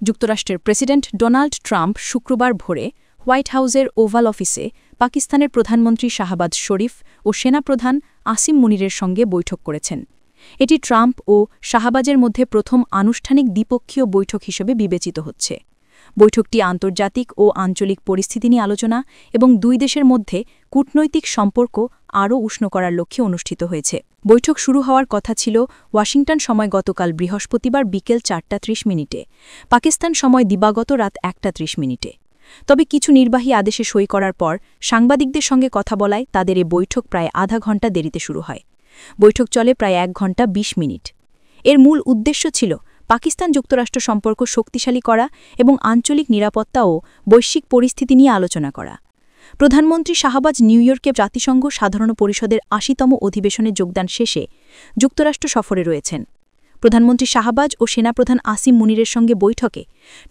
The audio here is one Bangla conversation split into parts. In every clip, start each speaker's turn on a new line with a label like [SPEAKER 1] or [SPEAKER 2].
[SPEAKER 1] যুক্তরাষ্ট্রের প্রেসিডেন্ট ডোনাল্ড ট্রাম্প শুক্রবার ভোরে হোয়াইট হাউসের ওভাল অফিসে পাকিস্তানের প্রধানমন্ত্রী শাহবাজ শরীফ ও সেনাপ্রধান আসিম মুনিরের সঙ্গে বৈঠক করেছেন। এটি ট্রাম্প ও শাহবাজের মধ্যে প্রথম আনুষ্ঠানিক দ্বিপক্ষীয় বৈঠক হিসেবে বিবেচিত হচ্ছে। বৈঠকটি আন্তর্জাতিক ও আঞ্চলিক পরিস্থিতি নিয়ে আলোচনা এবং দুই দেশের মধ্যে কূটনৈতিক সম্পর্ক আরও উষ্ণ করার লক্ষ্যে অনুষ্ঠিত হয়েছে। বৈঠক শুরু হওয়ার কথা ছিল ওয়াশিংটন সময় গতকাল বৃহস্পতিবার বিকেল 4:30 পাকিস্তান সময় দিবাগত রাত 1:30। তবে কিছু নির্বাহী আদেশে সই করার পর সাংবাদিকদের সঙ্গে কথা বলায় তাদের এ বৈঠক প্রায় আধা ঘণ্টা দেরিতে শুরু হয়। বৈঠক চলে প্রায় 1 ঘণ্টা 20 মিনিট। এর মূল উদ্দেশ্য ছিল পাকিস্তান যুক্তরাষ্ট্র সম্পর্ক শক্তিশালী করা এবং আঞ্চলিক নিরাপত্তা ও বৈশ্বিক পরিস্থিতি নিয়ে আলোচনা করা। প্রধানমন্ত্রী শাহবাজ নিউ ইয়র্কে জাতিসংঘ সাধারণ পরিষদের ৮০তম অধিবেশনে যোগদান শেষে যুক্তরাষ্ট্র সফরে রয়েছেন। প্রধানমন্ত্রী শাহবাজ ও সেনাপ্রধান আসিম মুনিরের সঙ্গে বৈঠকে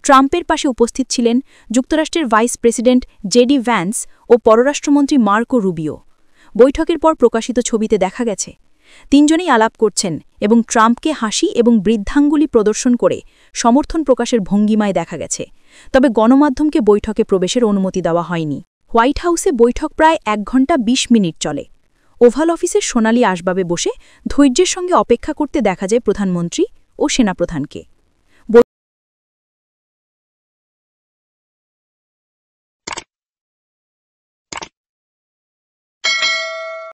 [SPEAKER 1] ট্রাম্পের পাশে উপস্থিত ছিলেন যুক্তরাষ্ট্রের ভাইস প্রেসিডেন্ট জেডি ভ্যান্স ও পররাষ্ট্রমন্ত্রী মার্কো রুবিও। বৈঠকের পর প্রকাশিত ছবিতে দেখা গেছে তিনজনেই আলাপ করছেন এবং ট্রাম্পকে হাসি এবং বৃদ্ধাঙ্গুলি প্রদর্শন করে সমর্থন প্রকাশের ভঙ্গিমায় দেখা গেছে। তবে গণমাধ্যমকে বৈঠকে প্রবেশের অনুমতি দেওয়া হয়নি। হোয়াইট হাউসে বৈঠক প্রায় 1 ঘণ্টা 20 মিনিট চলে। ওভাল অফিসের সোনালি আসবাবে বসে ধৈর্যের সঙ্গে অপেক্ষা করতে দেখা যায় প্রধানমন্ত্রী ও সেনাপ্রধানকে।